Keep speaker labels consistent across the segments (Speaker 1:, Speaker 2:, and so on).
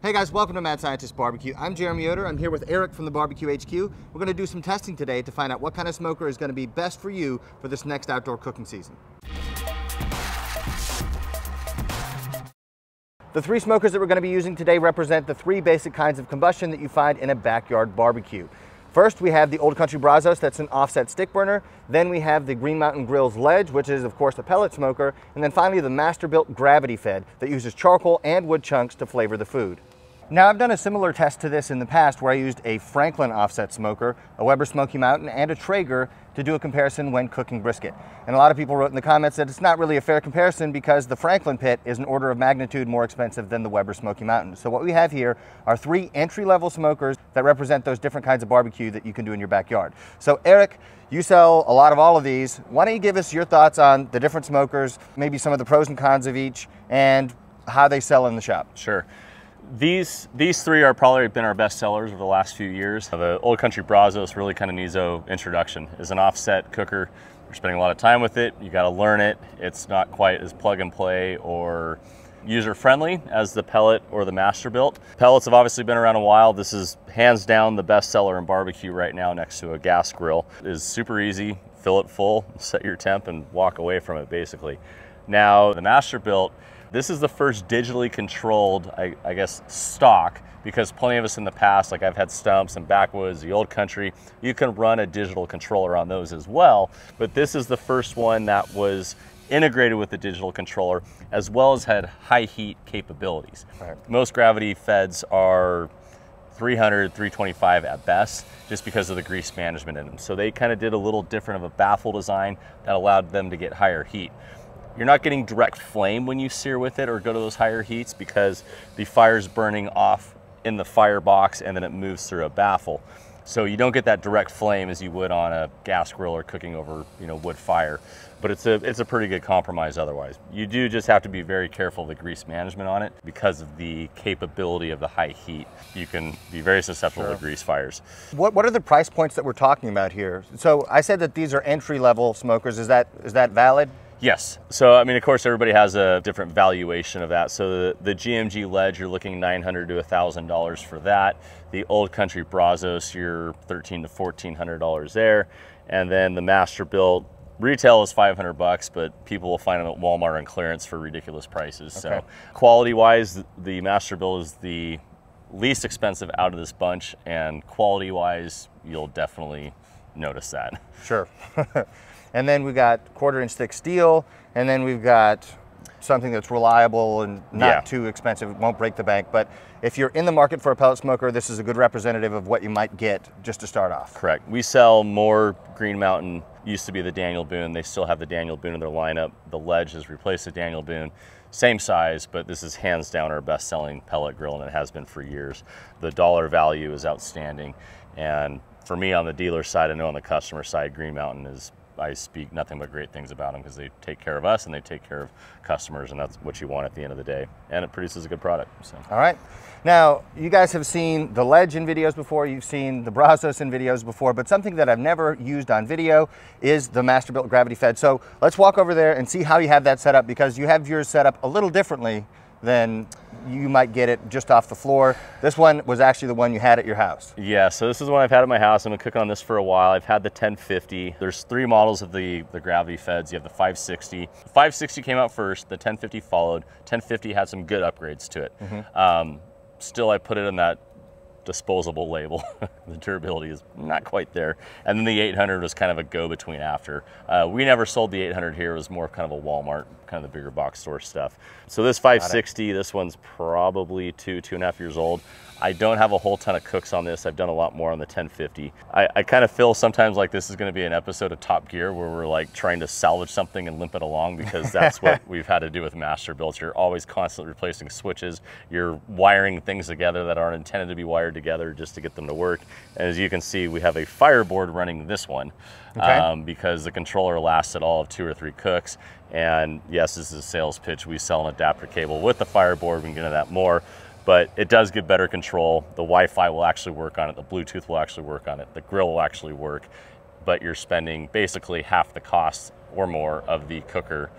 Speaker 1: Hey guys, welcome to Mad Scientist BBQ. I'm Jeremy Yoder. I'm here with Eric from the Barbecue HQ. We're going to do some testing today to find out what kind of smoker is going to be best for you for this next outdoor cooking season. The three smokers that we're going to be using today represent the three basic kinds of combustion that you find in a backyard barbecue. First, we have the Old Country Brazos, that's an offset stick burner. Then we have the Green Mountain Grill's Ledge, which is of course a pellet smoker. And then finally the Masterbuilt Gravity Fed that uses charcoal and wood chunks to flavor the food. Now, I've done a similar test to this in the past where I used a Franklin offset smoker, a Weber Smoky Mountain, and a Traeger to do a comparison when cooking brisket. And a lot of people wrote in the comments that it's not really a fair comparison because the Franklin pit is an order of magnitude more expensive than the Weber Smoky Mountain. So what we have here are three entry-level smokers that represent those different kinds of barbecue that you can do in your backyard. So Eric, you sell a lot of all of these. Why don't you give us your thoughts on the different smokers, maybe some of the pros and cons of each, and how they sell in the shop?
Speaker 2: Sure. These three are probably been our best sellers over the last few years. The Old Country Brazos really kind of needs an introduction. It's an offset cooker. We're spending a lot of time with it. You got to learn it. It's not quite as plug and play or user friendly as the pellet or the Masterbuilt. Pellets have obviously been around a while. This is hands down the best seller in barbecue right now next to a gas grill. It is super easy. Fill it full, set your temp, and walk away from it basically. Now the Masterbuilt, this is the first digitally controlled, I guess, stock, because plenty of us in the past, like I've had Stumps and Backwoods, the Old Country, you can run a digital controller on those as well. But this is the first one that was integrated with the digital controller, as well as had high heat capabilities. Right. Most gravity feds are 300, 325 at best, just because of the grease management in them. So they kind of did a little different of a baffle design that allowed them to get higher heat. You're not getting direct flame when you sear with it or go to those higher heats because the fire's burning off in the firebox and then it moves through a baffle. So you don't get that direct flame as you would on a gas grill or cooking over, wood fire. But it's a pretty good compromise otherwise. You do just have to be very careful of the grease management on it because of the capability of the high heat. You can be very susceptible to grease fires.
Speaker 1: What are the price points that we're talking about here? So I said that these are entry-level smokers. Is that valid?
Speaker 2: Yes. So, I mean, of course, everybody has a different valuation of that. So the GMG Ledge, you're looking $900 to $1,000 for that. The Old Country Brazos, you're $1,300 to $1,400 there. And then the Masterbuilt, retail is $500, but people will find them at Walmart on clearance for ridiculous prices. Okay. So quality-wise, the Masterbuilt is the least expensive out of this bunch, and quality-wise, you'll definitely notice that.
Speaker 1: Sure. And then we got 1/4-inch thick steel, and then we've got something that's reliable and not too expensive, it won't break the bank. But if you're in the market for a pellet smoker, this is a good representative of what you might get just to start off.
Speaker 2: Correct. We sell more Green Mountain, used to be the Daniel Boone. They still have the Daniel Boone in their lineup. The Ledge has replaced the Daniel Boone. Same size, but this is hands down our best selling pellet grill, and it has been for years. The dollar value is outstanding. And for me on the dealer side, I know on the customer side, Green Mountain is, I speak nothing but great things about them because they take care of us and they take care of customers, and that's what you want at the end of the day. And it produces a good product. So.
Speaker 1: All right. Now, you guys have seen the Ledge in videos before, you've seen the Brazos in videos before, but something that I've never used on video is the Masterbuilt Gravity Fed. So let's walk over there and see how you have that set up, because you have yours set up a little differently than you might get it just off the floor. This one was actually the one you had at your house.
Speaker 2: Yeah, so this is the one I've had at my house. I've been cooking on this for a while. I've had the 1050. There's three models of the gravity feds. You have the 560. The 560 came out first, the 1050 followed. 1050 had some good upgrades to it. Still, I put it in that disposable label. The durability is not quite there. And then the 800 was kind of a go-between after. We never sold the 800 here. It was more kind of a Walmart, kind of the bigger box store stuff. So this 560, this one's probably 2.5 years old. I don't have a whole ton of cooks on this. I've done a lot more on the 1050. I kind of feel sometimes like this is going to be an episode of Top Gear where we're like trying to salvage something and limp it along, because that's what we've had to do with Masterbuilt. You're always constantly replacing switches. You're wiring things together that aren't intended to be wired together just to get them to work. And as you can see, we have a fireboard running this one because the controller lasted all of 2 or 3 cooks. And yes, this is a sales pitch. We sell an adapter cable with the fireboard. We can get into that more. But it does give better control. The Wi-Fi will actually work on it. The Bluetooth will actually work on it. The grill will actually work. But you're spending basically half the cost or more of the cooker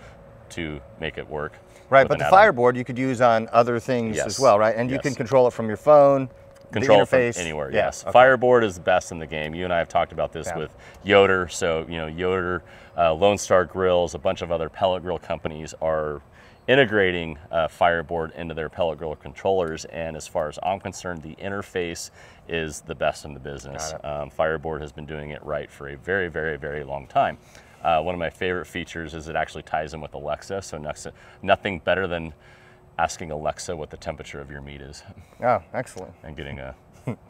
Speaker 2: to make it work.
Speaker 1: Right, but the fireboard you could use on other things as well, right? And you can control it from your phone.
Speaker 2: Control it from anywhere, yes. Okay. Fireboard is the best in the game. You and I have talked about this with Yoder. So, you know, Yoder, Lone Star Grills, a bunch of other pellet grill companies are integrating Fireboard into their pellet grill controllers. And as far as I'm concerned, the interface is the best in the business. Fireboard has been doing it right for a very, very, very long time. One of my favorite features is it actually ties in with Alexa. So nothing better than asking Alexa what the temperature of your meat is.
Speaker 1: Oh, excellent.
Speaker 2: And getting a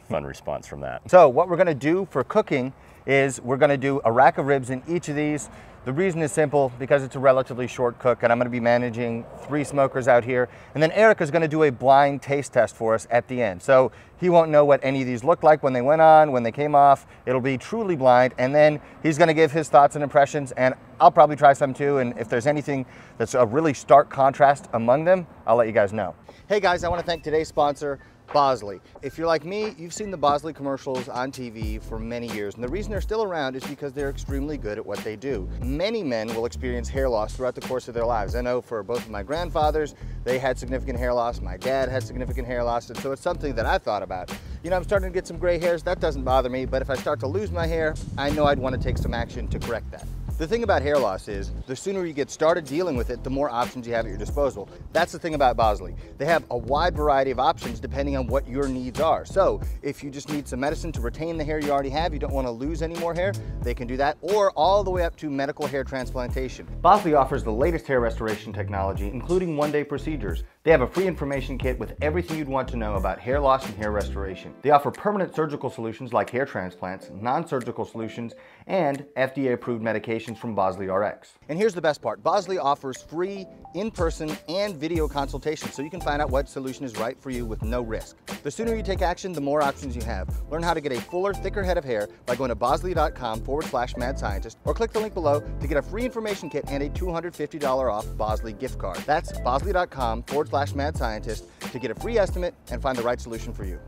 Speaker 2: fun response from that.
Speaker 1: So what we're gonna do for cooking is we're gonna do a rack of ribs in each of these. The reason is simple, because it's a relatively short cook, and I'm gonna be managing 3 smokers out here. And then Eric is gonna do a blind taste test for us at the end. So he won't know what any of these looked like when they went on, when they came off. It'll be truly blind, and then he's gonna give his thoughts and impressions, and I'll probably try some too, and if there's anything that's a really stark contrast among them, I'll let you guys know. Hey guys, I wanna thank today's sponsor, Bosley. If you're like me, you've seen the Bosley commercials on TV for many years, and the reason they're still around is because they're extremely good at what they do. Many men will experience hair loss throughout the course of their lives. I know for both of my grandfathers, they had significant hair loss. My dad had significant hair loss, and so it's something that I thought about. You know, I'm starting to get some gray hairs. That doesn't bother me, but if I start to lose my hair, I know I'd want to take some action to correct that. The thing about hair loss is, the sooner you get started dealing with it, the more options you have at your disposal. That's the thing about Bosley. They have a wide variety of options depending on what your needs are. So if you just need some medicine to retain the hair you already have, you don't want to lose any more hair, they can do that, or all the way up to medical hair transplantation. Bosley offers the latest hair restoration technology, including one-day procedures. They have a free information kit with everything you'd want to know about hair loss and hair restoration. They offer permanent surgical solutions like hair transplants, non-surgical solutions, and FDA-approved medications from Bosley RX. And here's the best part. Bosley offers free in-person and video consultations so you can find out what solution is right for you with no risk. The sooner you take action, the more options you have. Learn how to get a fuller, thicker head of hair by going to bosley.com/Mad Scientist, or click the link below to get a free information kit and a $250 off Bosley gift card. That's bosley.com/Mad Scientist to get a free estimate and find the right solution for you.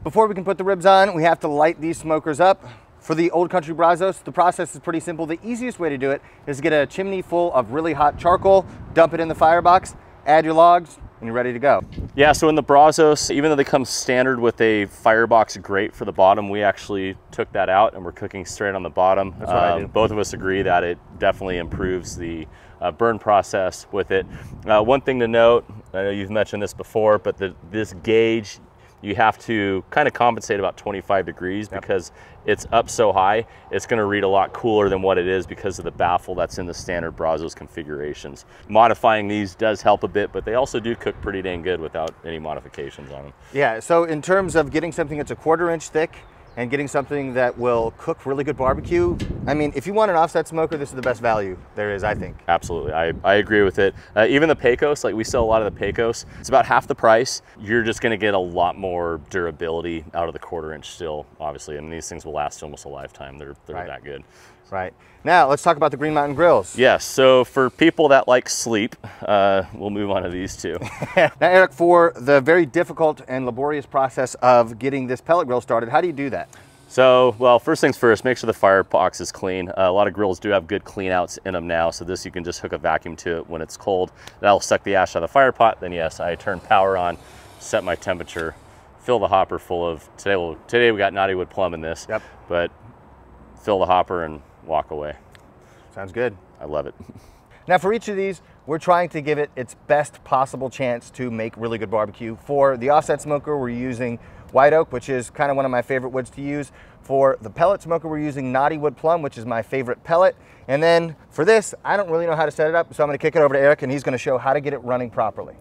Speaker 1: Before we can put the ribs on, we have to light these smokers up. For the Old Country Brazos, the process is pretty simple. The easiest way to do it is to get a chimney full of really hot charcoal, dump it in the firebox, add your logs, and you're ready to go.
Speaker 2: Yeah, so in the Brazos, even though they come standard with a firebox grate for the bottom, we actually took that out and we're cooking straight on the bottom.
Speaker 1: That's what I do.
Speaker 2: Both of us agree that it definitely improves the burn process with it. One thing to note, I know you've mentioned this before, but this gauge, you have to kind of compensate about 25 degrees because it's up so high, it's gonna read a lot cooler than what it is because of the baffle that's in the standard Brazos configurations. Modifying these does help a bit, but they also do cook pretty dang good without any modifications on them.
Speaker 1: Yeah, so in terms of getting something that's a 1/4 inch thick and getting something that will cook really good barbecue, I mean, if you want an offset smoker, this is the best value there is, I think.
Speaker 2: Absolutely, I agree with it. Even the Pecos, like we sell a lot of the Pecos, it's about half the price. You're just gonna get a lot more durability out of the 1/4 inch still, obviously. I mean, these things will last almost a lifetime. They're that good.
Speaker 1: Right. Now, let's talk about the Green Mountain grills.
Speaker 2: Yes, so for people that like sleep, we'll move on to these two.
Speaker 1: Now, Eric, for the very difficult and laborious process of getting this pellet grill started, how do you do that?
Speaker 2: So, well, first things first, make sure the firebox is clean. A lot of grills do have good clean outs in them now, so this you can just hook a vacuum to it when it's cold. That'll suck the ash out of the fire pot. Then yes, I turn power on, set my temperature, fill the hopper full of, today we got knotty wood plum in this, but fill the hopper and walk away.
Speaker 1: Sounds good.
Speaker 2: I love it.
Speaker 1: Now for each of these, we're trying to give it its best possible chance to make really good barbecue. For the offset smoker, we're using white oak, which is kind of one of my favorite woods to use. For the pellet smoker, we're using knotty wood plum, which is my favorite pellet. And then for this, I don't really know how to set it up, so I'm gonna kick it over to Eric and he's gonna show how to get it running properly.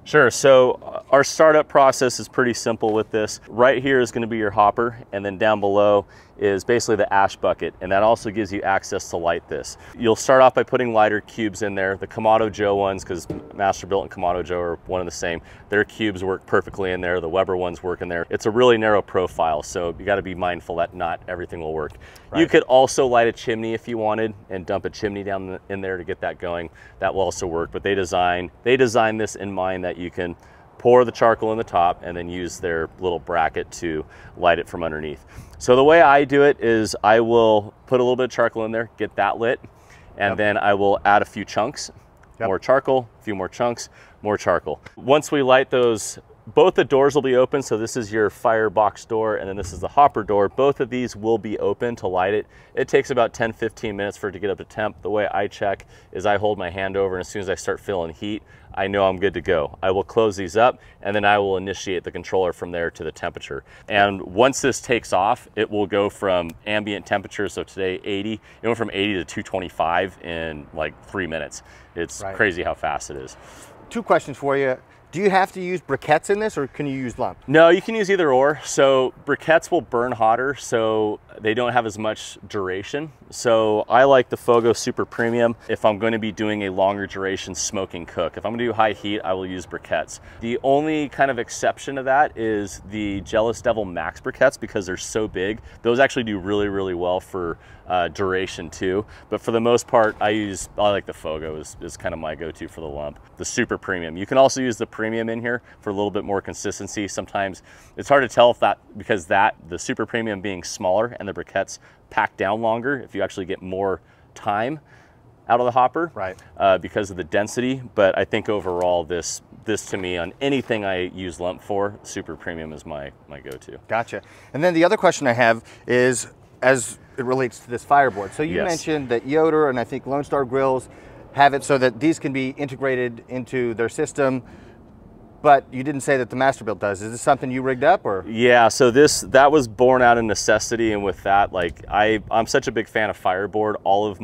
Speaker 2: Sure, so our startup process is pretty simple with this. Right here is gonna be your hopper, and then down below is basically the ash bucket, and that also gives you access to light this. You'll start off by putting lighter cubes in there. The Kamado Joe ones, because Masterbuilt and Kamado Joe are one and the same, their cubes work perfectly in there. The Weber ones work in there. It's a really narrow profile, so you gotta be mindful that not everything will work. Right. You could also light a chimney if you wanted and dump a chimney down in there to get that going. That will also work, but they designed this in mind that you can pour the charcoal in the top and then use their little bracket to light it from underneath. So the way I do it is I will put a little bit of charcoal in there, get that lit, and then I will add a few chunks, more charcoal, a few more chunks, more charcoal. Once we light those, both the doors will be open. So this is your firebox door, and then this is the hopper door. Both of these will be open to light it. It takes about 10-15 minutes for it to get up to temp. The way I check is I hold my hand over, and as soon as I start feeling heat, I know I'm good to go. I will close these up, and then I will initiate the controller from there to the temperature. And once this takes off, it will go from ambient temperature, so today 80, it went from 80 to 225 in like 3 minutes. It's crazy how fast it is.
Speaker 1: 2 questions for you. Do you have to use briquettes in this, or can you use lump?
Speaker 2: No, you can use either or. So briquettes will burn hotter, so they don't have as much duration. So I like the Fogo Super Premium if I'm going to be doing a longer duration smoking cook. If I'm going to do high heat, I will use briquettes. The only kind of exception to that is the Jealous Devil Max briquettes, because they're so big. Those actually do really, really well for duration too. But for the most part, I like the Fogo is kind of my go-to for the lump. The Super Premium. You can also use the Premium in here for a little bit more consistency. Sometimes it's hard to tell if because the Super Premium being smaller and the briquettes pack down longer, if you actually get more time out of the hopper, because of the density. But I think overall this to me, on anything I use lump for, Super Premium is my go-to.
Speaker 1: Gotcha. And then the other question I have is, as it relates to this fireboard. So you mentioned that Yoder and I think Lone Star Grills have it so that these can be integrated into their system, but you didn't say that the Masterbuilt does. Is this something you rigged up, or? Yeah,
Speaker 2: so that was born out of necessity, and with that, like I'm such a big fan of fireboard. All of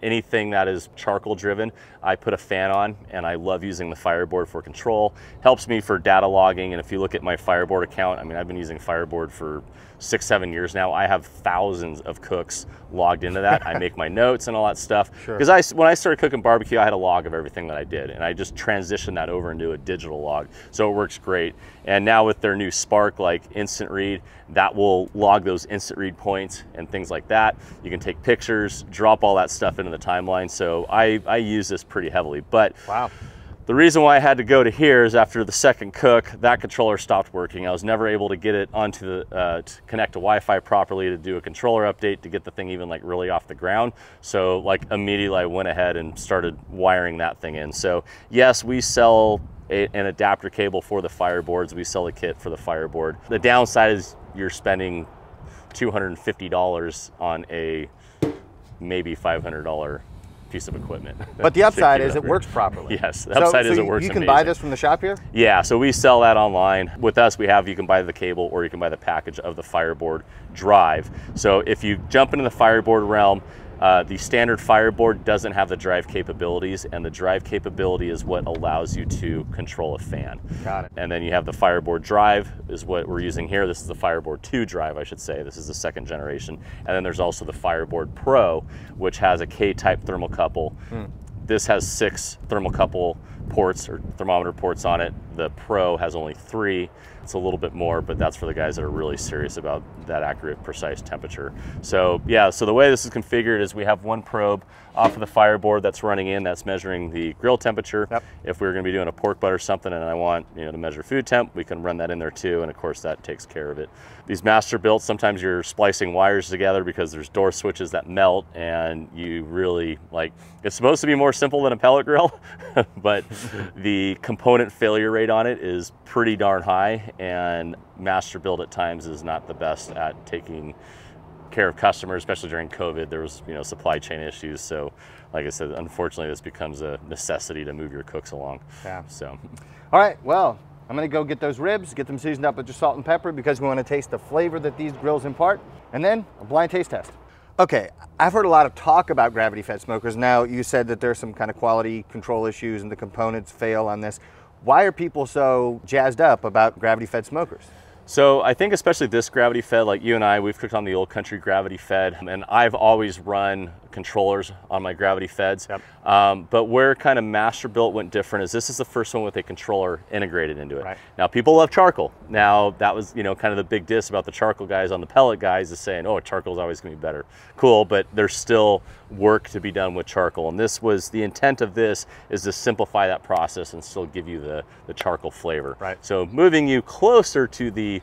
Speaker 2: anything that is charcoal driven, I put a fan on, and I love using the fireboard for control. Helps me for data logging, and if you look at my fireboard account, I mean, I've been using fireboard for 6-7 years now. I have thousands of cooks logged into that. I make my notes and all that stuff. Because when I started cooking barbecue, I had a log of everything that I did, and I just transitioned that over into a digital log. So it works great. And now with their new Spark, like Instant Read, that will log those instant read points and things like that. You can take pictures, drop all that stuff into the timeline. So I use this pretty heavily. But the reason why I had to go to here is after the second cook, that controller stopped working. I was never able to get it onto to connect to Wi-Fi properly, to do a controller update, to get the thing even like really off the ground. So like immediately I went ahead and started wiring that thing in. So yes, we sell an adapter cable for the fireboards. We sell a kit for the fireboard. The downside is you're spending $250 on a maybe $500 piece of equipment.
Speaker 1: But the upside is it works properly.
Speaker 2: Yes, the upside is it works amazing.
Speaker 1: You can buy this from the shop here?
Speaker 2: Yeah, so we sell that online. With us, you can buy the cable, or you can buy the package of the fireboard drive. So if you jump into the fireboard realm, the standard fireboard doesn't have the drive capabilities, and the drive capability is what allows you to control a fan.
Speaker 1: Got it.
Speaker 2: And then you have the fireboard drive is what we're using here. This is the fireboard 2 drive, I should say. This is the 2nd generation. And then there's also the fireboard Pro, which has a K-type thermocouple. This has 6 thermocouple ports or thermometer ports on it. The Pro has only 3. It's a little bit more, but that's for the guys that are really serious about that accurate, precise temperature. So yeah, so the way this is configured is we have one probe off of the fireboard that's running in, that's measuring the grill temperature. If we were gonna be doing a pork butt or something and I want to measure food temp, we can run that in there too, and of course that takes care of it. These Masterbuilt, sometimes you're splicing wires together because there's door switches that melt, and you really, it's supposed to be more simple than a pellet grill, but the component failure rate on it is pretty darn high, and Masterbuilt at times is not the best at taking care of customers, especially during COVID. There was supply chain issues, so like I said, unfortunately this becomes a necessity to move your cooks along. So
Speaker 1: all right, well, I'm gonna go get those ribs, get them seasoned up with just salt and pepper, because we want to taste the flavor that these grills impart, and then a blind taste test. Okay, I've heard a lot of talk about gravity fed smokers. Now, you said that there's some kind of quality control issues and the components fail on this. Why are people so jazzed up about gravity fed smokers?
Speaker 2: So I think especially this gravity fed, like you and I, we've cooked on the Old Country gravity fed, and I've always run controllers on my gravity feds. But where kind of Masterbuilt went different is this is the first one with a controller integrated into it. Now, people love charcoal. Now, that was kind of the big diss about the charcoal guys on the pellet guys, is saying, oh, charcoal is always gonna be better. Cool, but there's still work to be done with charcoal. And this was, the intent of this is to simplify that process and still give you the charcoal flavor. So moving you closer to the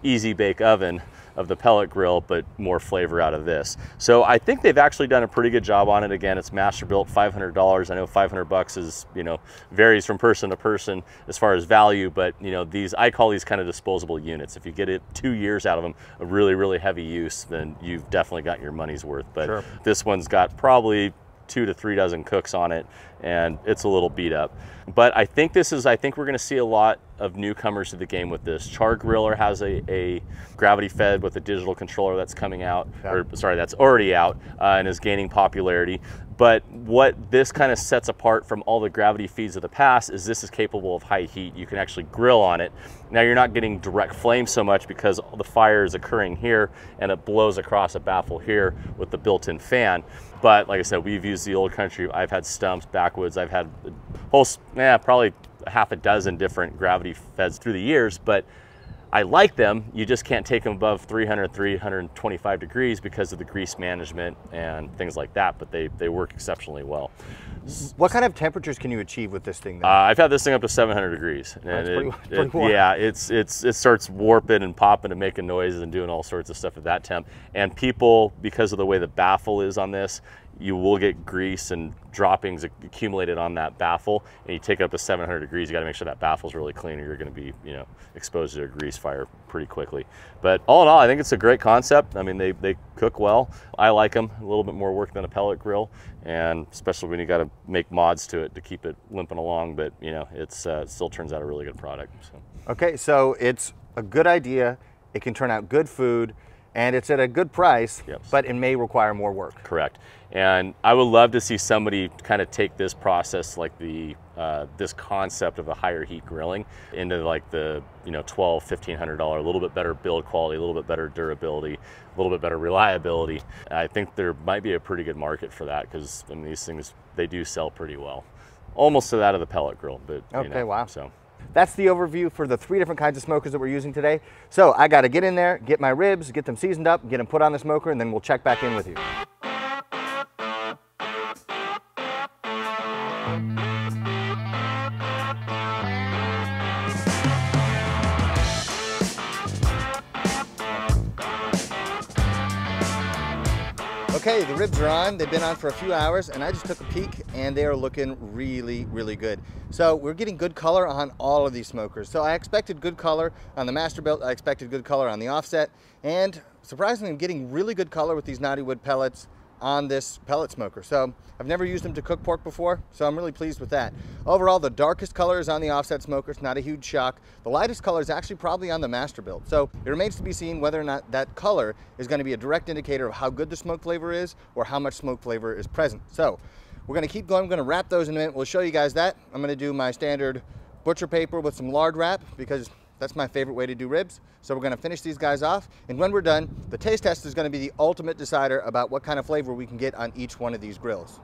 Speaker 2: easy bake oven, of the pellet grill, but more flavor out of this. So I think they've actually done a pretty good job on it. Again, it's master built, $500. I know $500 is, you know, varies from person to person as far as value, but you know, these, I call these kind of disposable units. If you get it 2 years out of them of really, really heavy use, then you've definitely got your money's worth. But sure, this one's got probably 2 to 3 dozen cooks on it, and it's a little beat up. But I think we're gonna see a lot of newcomers to the game with this. Char Griller has a gravity fed with a digital controller that's coming out, or sorry, that's already out and is gaining popularity. But what this kind of sets apart from all the gravity feeds of the past is this is capable of high heat. You can actually grill on it. Now you're not getting direct flame so much because the fire is occurring here and it blows across a baffle here with the built-in fan. But like I said, we've used the Old Country. I've had stumps, backwoods. I've had a whole, probably half a dozen different gravity feds through the years, but I like them. You just can't take them above 300, 325 degrees because of the grease management and things like that, but they work exceptionally well.
Speaker 1: What kind of temperatures can you achieve with this thing?
Speaker 2: I've had this thing up to 700 degrees. And
Speaker 1: pretty warm.
Speaker 2: Yeah, it starts warping and popping and making noises and doing all sorts of stuff at that temp. And people, because of the way the baffle is on this, you will get grease and droppings accumulated on that baffle, and you take it up to 700 degrees, you got to make sure that baffle's really clean or you're going to be, you know, exposed to a grease fire pretty quickly. But all in all, I think it's a great concept. I mean, they cook well. I like them. A little bit more work than a pellet grill, and especially when you got to make mods to it to keep it limping along, but you know, it still turns out a really good product. So.
Speaker 1: Okay, so it's a good idea. It can turn out good food, and it's at a good price, but it may require more work.
Speaker 2: Correct. And I would love to see somebody kind of take this process, like this concept of a higher heat grilling, into like the, you know, $1,200, $1,500, a little bit better build quality, a little bit better durability, a little bit better reliability. I think there might be a pretty good market for that, because I mean, these things, they do sell pretty well. Almost to that of the pellet grill, but
Speaker 1: okay,
Speaker 2: you know,
Speaker 1: wow.
Speaker 2: So.
Speaker 1: That's the overview for the 3 different kinds of smokers that we're using today. So I got to get in there, get my ribs, get them seasoned up, get them put on the smoker, and then we'll check back in with you. Okay, the ribs are on. They've been on for a few hours, and I just took a peek, and they are looking really, really good. So we're getting good color on all of these smokers. So I expected good color on the master built. I expected good color on the offset, and surprisingly, I'm getting really good color with these knotty wood pellets on this pellet smoker. So I've never used them to cook pork before, so I'm really pleased with that. Overall, the darkest color is on the offset smoker. It's not a huge shock. The lightest color is actually probably on the master build. So it remains to be seen whether or not that color is going to be a direct indicator of how good the smoke flavor is or how much smoke flavor is present. So we're going to keep going. I'm going to wrap those in a minute. We'll show you guys that. I'm going to do my standard butcher paper with some lard wrap because that's my favorite way to do ribs. So we're gonna finish these guys off, and when we're done, the taste test is gonna be the ultimate decider about what kind of flavor we can get on each one of these grills.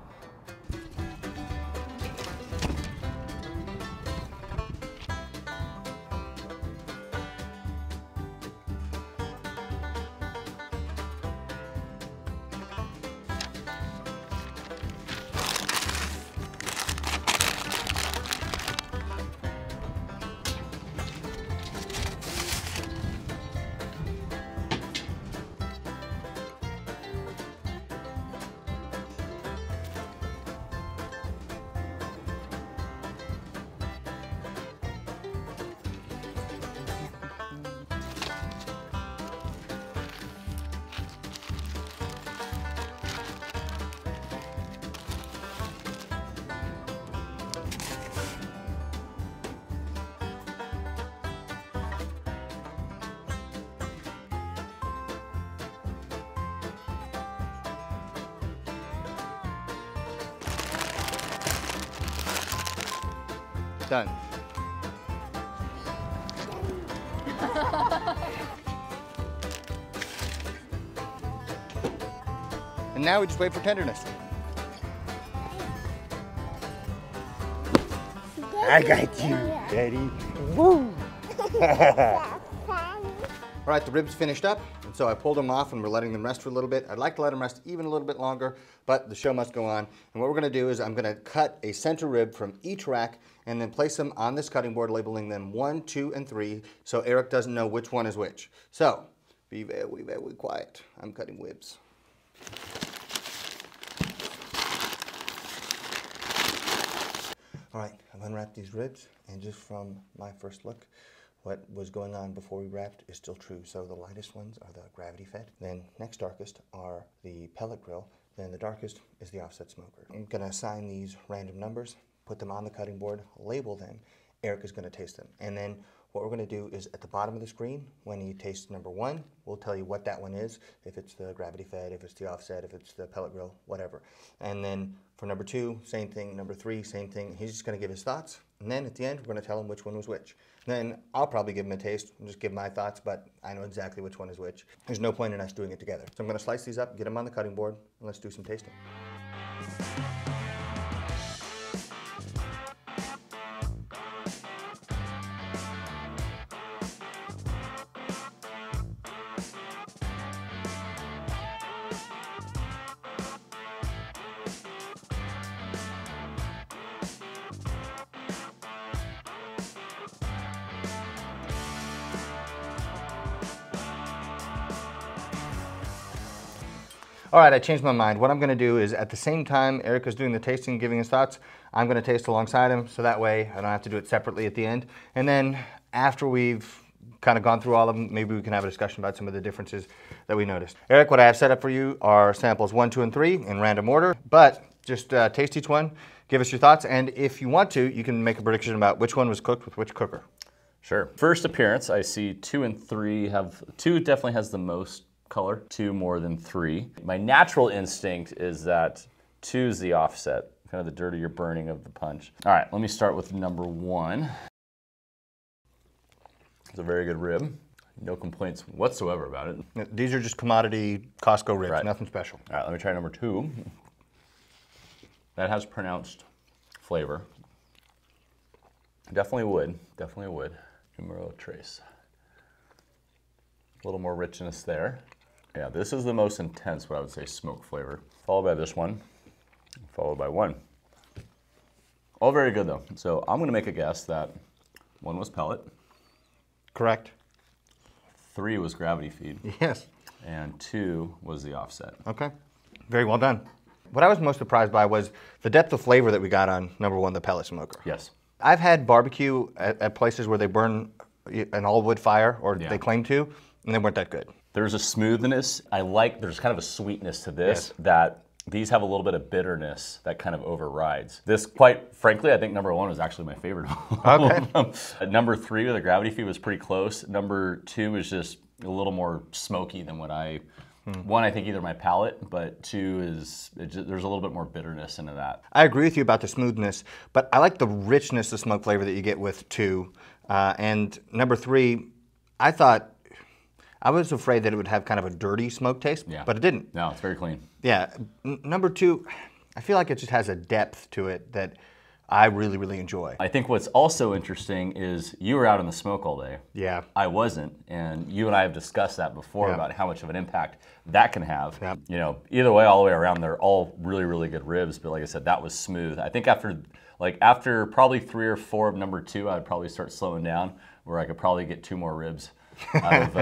Speaker 1: Done. And now we just wait for tenderness. I got you, Daddy. Woo! All right, the ribs finished up, and so I pulled them off and we're letting them rest for a little bit. I'd like to let them rest even a little bit longer, but the show must go on. And what we're gonna do is I'm gonna cut a center rib from each rack and then place them on this cutting board, labeling them 1, 2, and 3, so Eric doesn't know which one is which. So, Be very, very quiet. I'm cutting ribs. All right, I've unwrapped these ribs, and just from my first look, what was going on before we wrapped is still true. So the lightest ones are the gravity fed, then next darkest are the pellet grill, then the darkest is the offset smoker. I'm gonna assign these random numbers, put them on the cutting board, label them. Eric is gonna taste them. And then what we're gonna do is at the bottom of the screen, when he tastes number 1, we'll tell you what that one is, if it's the gravity fed, if it's the offset, if it's the pellet grill, whatever. And then for number 2, same thing, number 3, same thing. He's just gonna give his thoughts. And then at the end, we're gonna tell him which one was which. Then I'll probably give him a taste and just give my thoughts, but I know exactly which one is which. There's no point in us doing it together. So I'm gonna slice these up, get them on the cutting board, and let's do some tasting. All right, I changed my mind. What I'm gonna do is at the same time Eric is doing the tasting, giving his thoughts, I'm gonna taste alongside him, so that way I don't have to do it separately at the end. And then after we've kind of gone through all of them, maybe we can have a discussion about some of the differences that we noticed. Eric, what I have set up for you are samples 1, 2, and 3 in random order, but just taste each one, give us your thoughts, and if you want to, you can make a prediction about which one was cooked with which cooker.
Speaker 2: Sure. First appearance, I see 2 and 3 have, 2 definitely has the most color, 2 more than 3. My natural instinct is that 2 is the offset, kind of the dirtier burning of the punch. All right, let me start with number 1. It's a very good rib. No complaints whatsoever about it.
Speaker 1: These are just commodity Costco ribs,
Speaker 2: Right.
Speaker 1: Nothing special.
Speaker 2: All right, let me try number 2. That has pronounced flavor. Definitely wood, definitely wood. Numero trace. A little more richness there. Yeah, this is the most intense, what I would say, smoke flavor. Followed by this one, followed by 1. All very good though. So I'm gonna make a guess that 1 was pellet.
Speaker 1: Correct.
Speaker 2: 3 was gravity feed.
Speaker 1: Yes.
Speaker 2: And 2 was the offset.
Speaker 1: Okay, very well done. What I was most surprised by was the depth of flavor that we got on number 1, the pellet smoker.
Speaker 2: Yes.
Speaker 1: I've had barbecue at places where they burn an all-wood fire, or they claim to, and they weren't that good.
Speaker 2: There's a smoothness. There's kind of a sweetness to this
Speaker 1: Yes.
Speaker 2: that these have a little bit of bitterness that kind of overrides. This, quite frankly, I think number 1 was actually my favorite.
Speaker 1: Okay.
Speaker 2: Number 3 with the gravity feed was pretty close. Number 2 is just a little more smoky than what I, 1, I think either my palate, but 2 is, there's a little bit more bitterness into that.
Speaker 1: I agree with you about the smoothness, but I like the richness of smoke flavor that you get with 2. And number 3, I was afraid that it would have kind of a dirty smoke taste, but it didn't.
Speaker 2: No, it's very clean.
Speaker 1: Yeah. Number 2, I feel like it just has a depth to it that I really, really enjoy.
Speaker 2: I think what's also interesting is you were out in the smoke all day.
Speaker 1: Yeah.
Speaker 2: I wasn't, and you and I have discussed that before about how much of an impact that can have.
Speaker 1: Yeah.
Speaker 2: You know, either way, all the way around, they're all really, really good ribs, but like I said, that was smooth. I think after probably 3 or 4 of number 2, I'd probably start slowing down, where I could probably get 2 more ribs out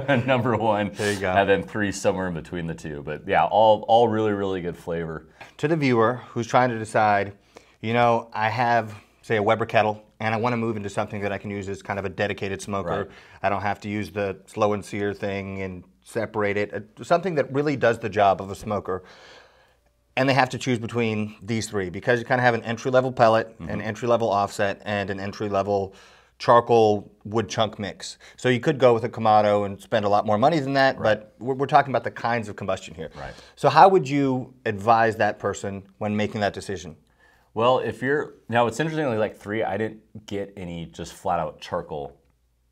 Speaker 2: of number 1.
Speaker 1: There you go.
Speaker 2: And then 3 somewhere in between the 2. But yeah, all really, really good flavor.
Speaker 1: To the viewer who's trying to decide, you know, I have, say, a Weber kettle, and I want to move into something that I can use as kind of a dedicated smoker.
Speaker 2: Right.
Speaker 1: I don't have to use the slow and sear thing and separate it. Something that really does the job of a smoker. And they have to choose between these 3 because you kind of have an entry-level pellet, an entry-level offset, and an entry-level charcoal wood chunk mix. So you could go with a Kamado and spend a lot more money than that, but we're talking about the kinds of combustion here.
Speaker 2: Right.
Speaker 1: So how would you advise that person when making that decision?
Speaker 2: Well, now it's interesting, like 3, I didn't get any just flat out charcoal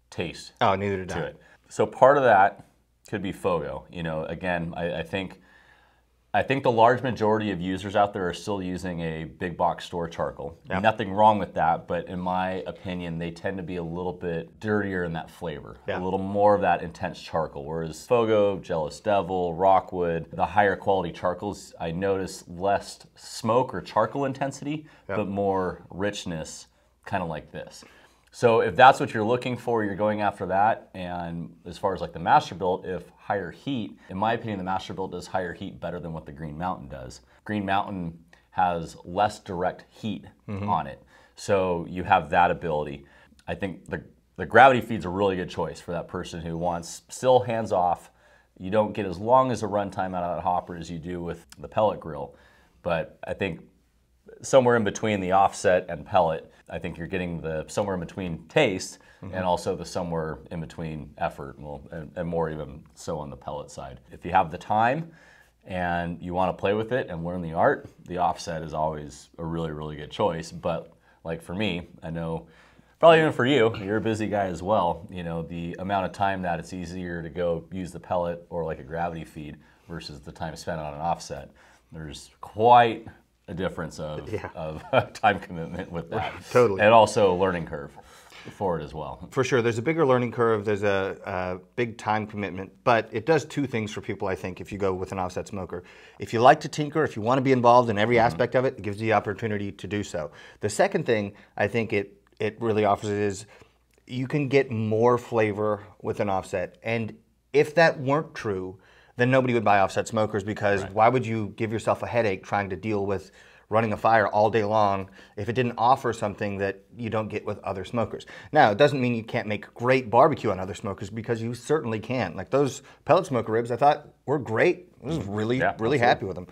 Speaker 2: taste.
Speaker 1: Oh, neither did
Speaker 2: to
Speaker 1: I.
Speaker 2: it. So part of that could be FOGO. You know, again, I think the large majority of users out there are still using a big box store charcoal.
Speaker 1: Yep.
Speaker 2: Nothing wrong with that, but in my opinion, they tend to be a little bit dirtier in that flavor.
Speaker 1: Yeah.
Speaker 2: A little more of that intense charcoal, whereas FOGO, Jealous Devil, Rockwood, the higher quality charcoals, I notice less smoke or charcoal intensity, but more richness, kind of like this.
Speaker 3: So if that's what you're looking for, you're going after that. And as far as like the Masterbuilt, if higher heat, in my opinion, the Masterbuilt does higher heat better than what the Green Mountain does. Green Mountain has less direct heat on it. So you have that ability. I think the gravity feed's a really good choice for that person who wants still hands off. You don't get as long as a runtime out of that hopper as you do with the pellet grill. But I think somewhere in between the offset and pellet, I think you're getting the somewhere in between taste and also the somewhere in between effort, well, and more even so on the pellet side. If you have the time and you want to play with it and learn the art, the offset is always a really, really good choice. But like for me, I know probably even for you, you're a busy guy as well, you know, the amount of time that it's easier to go use the pellet or like a gravity feed versus the time spent on an offset. There's quite a difference of time commitment with that.
Speaker 1: Totally.
Speaker 3: And also a learning curve for it as well.
Speaker 1: For sure, there's a bigger learning curve, there's a big time commitment, but it does two things for people, I think, if you go with an offset smoker. If you like to tinker, if you want to be involved in every aspect of it, it gives you the opportunity to do so. The second thing I think it really offers is you can get more flavor with an offset. And if that weren't true, then nobody would buy offset smokers, because why would you give yourself a headache trying to deal with running a fire all day long if it didn't offer something that you don't get with other smokers? Now, it doesn't mean you can't make great barbecue on other smokers, because you certainly can. Like those pellet smoker ribs, I thought were great. I was really happy with them.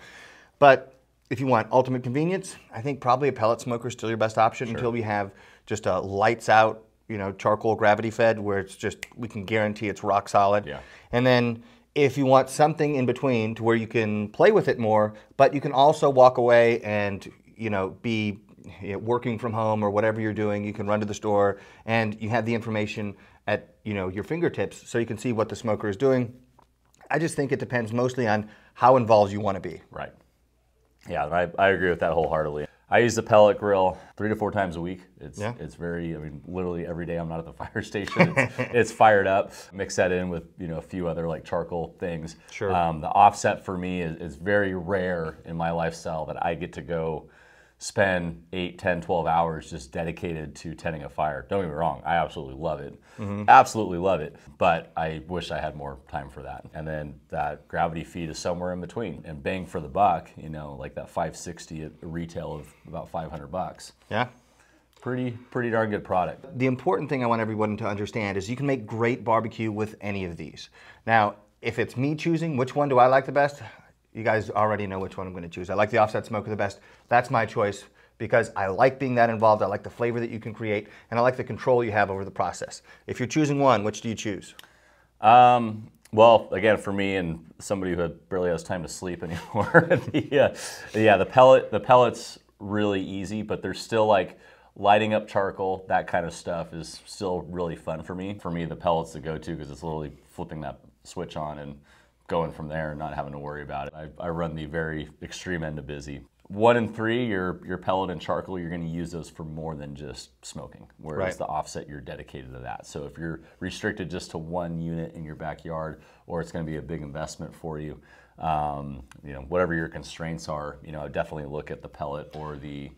Speaker 1: But if you want ultimate convenience, I think probably a pellet smoker is still your best option until we have just a lights out, you know, charcoal gravity fed where it's just, we can guarantee it's rock solid. And then if you want something in between to where you can play with it more, but you can also walk away and, you know, be working from home or whatever you're doing, you can run to the store and you have the information at, you know, your fingertips so you can see what the smoker is doing. I just think it depends mostly on how involved you want to be.
Speaker 3: Right. Yeah, I agree with that wholeheartedly. I use the pellet grill 3 to 4 times a week. It's very, I mean, literally every day I'm not at the fire station, it's fired up. Mix that in with, you know, a few other like charcoal things.
Speaker 1: Sure.
Speaker 3: The offset for me is very rare in my lifestyle that I get to go spend 8, 10, 12 hours just dedicated to tending a fire. Don't get me wrong, I absolutely love it. Absolutely love it, but I wish I had more time for that. And then that gravity feed is somewhere in between. And bang for the buck, you know, like that 560 at retail of about $500.
Speaker 1: Yeah.
Speaker 3: Pretty darn good product.
Speaker 1: The important thing I want everyone to understand is you can make great barbecue with any of these. Now, if it's me choosing which one do I like the best, you guys already know which one I'm going to choose. I like the offset smoker the best. That's my choice because I like being that involved. I like the flavor that you can create, and I like the control you have over the process. If you're choosing one, which do you choose?
Speaker 3: Well, again, for me and somebody who barely has time to sleep anymore, the pellet's really easy, but there's still like lighting up charcoal, that kind of stuff is still really fun for me. For me, the pellet's the go-to because it's literally flipping that switch on and going from there and not having to worry about it. I run the very extreme end of busy. 1 and 3, your pellet and charcoal, you're going to use those for more than just smoking, whereas the offset, you're dedicated to that. So if you're restricted just to one unit in your backyard, or it's going to be a big investment for you, you know, whatever your constraints are, you know, definitely look at the pellet or the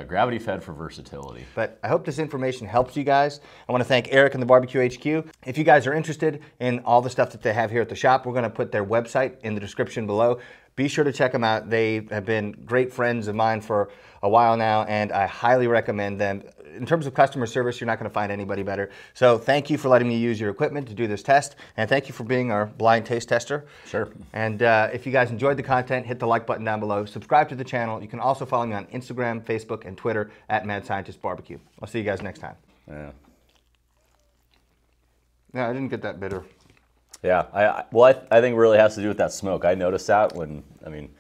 Speaker 3: gravity fed for versatility.
Speaker 1: But I hope this information helps you guys. I want to thank Eric and the Barbecue HQ. If you guys are interested in all the stuff that they have here at the shop, we're going to put their website in the description below. Be sure to check them out. They have been great friends of mine for a while now, and I highly recommend them. In terms of customer service, you're not going to find anybody better. So thank you for letting me use your equipment to do this test, and thank you for being our blind taste tester.
Speaker 3: Sure.
Speaker 1: And if you guys enjoyed the content, hit the like button down below. Subscribe to the channel. You can also follow me on Instagram, Facebook, and Twitter at Mad Scientist BBQ. I'll see you guys next time.
Speaker 3: Yeah,
Speaker 1: I didn't get that bitter.
Speaker 3: Yeah, I think it really has to do with that smoke. I noticed that when, I mean,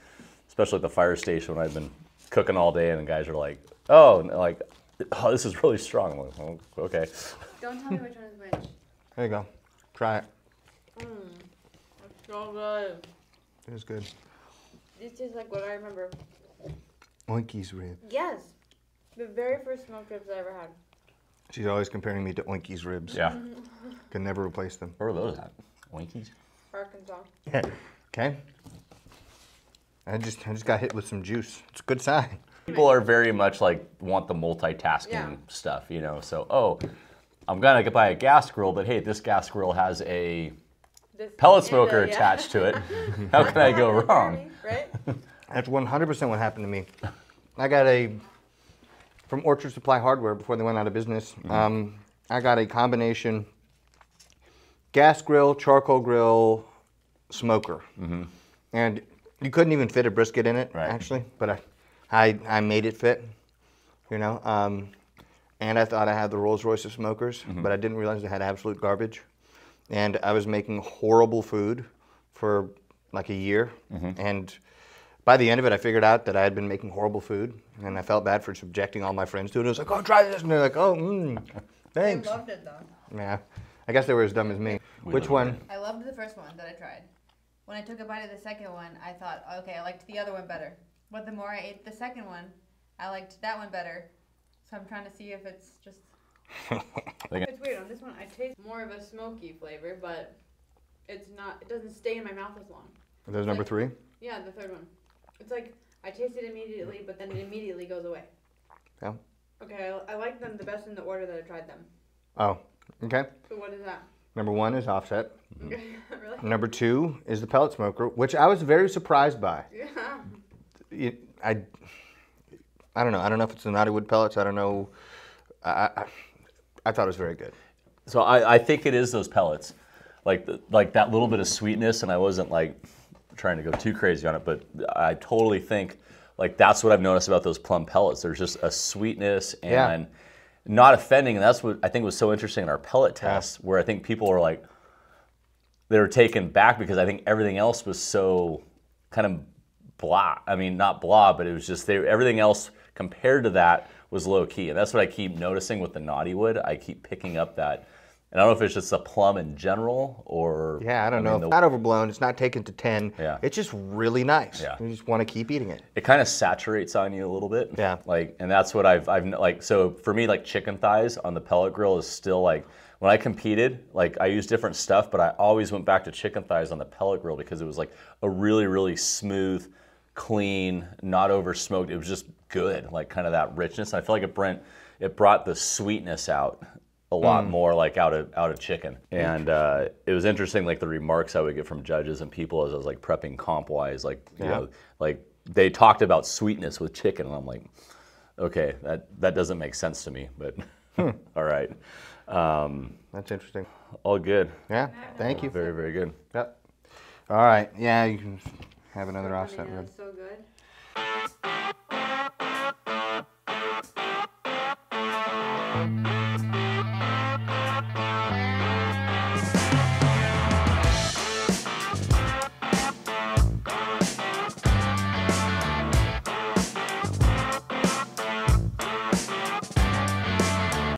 Speaker 3: especially at the fire station when I've been cooking all day and the guys are like, oh, this is really strong. I'm like, oh, okay.
Speaker 4: Don't tell me which one is which.
Speaker 1: There you go. Try it.
Speaker 4: It's so good.
Speaker 1: It was good.
Speaker 4: This is like what I remember.
Speaker 1: Oinky's rib.
Speaker 4: Yes. The very first smoked ribs I ever had.
Speaker 1: She's always comparing me to Oinky's ribs.
Speaker 3: Yeah.
Speaker 1: Can never replace them.
Speaker 3: Where are those at? Winkies?
Speaker 4: Arkansas.
Speaker 1: Okay. I just got hit with some juice. It's a good sign.
Speaker 3: People are very much like want the multitasking
Speaker 4: Yeah.
Speaker 3: stuff, you know. So, oh, I'm gonna buy a gas grill, but hey, this gas grill has a
Speaker 4: This
Speaker 3: pellet
Speaker 4: and,
Speaker 3: smoker
Speaker 4: yeah.
Speaker 3: attached to it. How can I go wrong?
Speaker 4: Right?
Speaker 1: That's 100% what happened to me. I got from Orchard Supply Hardware before they went out of business. I got a combination gas grill, charcoal grill, smoker. And you couldn't even fit a brisket in it,
Speaker 3: Right.
Speaker 1: actually, but I made it fit, you know. And I thought I had the Rolls Royce of smokers, but I didn't realize they had absolute garbage. And I was making horrible food for like a year. And by the end of it, I figured out that I had been making horrible food, and I felt bad for subjecting all my friends to it. I was like, oh, try this. And they're like, oh, thanks.
Speaker 4: I loved it though.
Speaker 1: Yeah, I guess they were as dumb as me. Which one?
Speaker 5: I loved the first one that I tried. When I took a bite of the second one, I thought, okay, I liked the other one better. But the more I ate the second one, I liked that one better. So I'm trying to see if it's just...
Speaker 4: It's weird. On this one, I taste more of a smoky flavor, but it's not. It doesn't stay in my mouth as long.
Speaker 1: There's number
Speaker 4: like-
Speaker 1: 3?
Speaker 4: Yeah, the third one. It's like I taste it immediately, but then it immediately goes away.
Speaker 1: Yeah.
Speaker 4: Okay, I like them the best in the order that I tried them.
Speaker 1: Oh, okay.
Speaker 4: So what is that?
Speaker 1: Number 1 is offset.
Speaker 4: Okay, really?
Speaker 1: Number 2 is the pellet smoker, which I was very surprised by.
Speaker 4: Yeah.
Speaker 1: I don't know. I don't know if it's the knotty wood pellets. I don't know. I thought it was very good.
Speaker 3: So I think it is those pellets, like that little bit of sweetness, and I wasn't like trying to go too crazy on it, but I totally think like that's what I've noticed about those plum pellets. There's just a sweetness and not offending, and that's what I think was so interesting in our pellet test, where I think people were like, they were taken back because I think everything else was so kind of blah. I mean, not blah, but it was just everything else compared to that was low key, and that's what I keep noticing with the naughty wood. I keep picking up that, and I don't know if it's just the plum in general or
Speaker 1: I don't know. It's not overblown. It's not taken to 10.
Speaker 3: Yeah.
Speaker 1: It's just really nice.
Speaker 3: Yeah.
Speaker 1: You just want to keep eating it.
Speaker 3: It kind of saturates on you a little bit.
Speaker 1: Yeah.
Speaker 3: Like, and that's what I've like. So for me, like chicken thighs on the pellet grill is still like when I competed. Like I used different stuff, but I always went back to chicken thighs on the pellet grill because it was like a really, really smooth, clean, not over smoked. It was just good, like kind of that richness. And I feel like it brought the sweetness out a lot more, like out of chicken. And it was interesting, like the remarks I would get from judges and people as I was like prepping comp wise, like you know, like they talked about sweetness with chicken, and I'm like, okay, that doesn't make sense to me, but all right.
Speaker 1: That's interesting.
Speaker 3: All good.
Speaker 1: Yeah. Thank you.
Speaker 3: Very, very good.
Speaker 1: Yep. All right. Yeah, you can have another offset
Speaker 4: Yeah,
Speaker 1: rib.
Speaker 4: it's so good.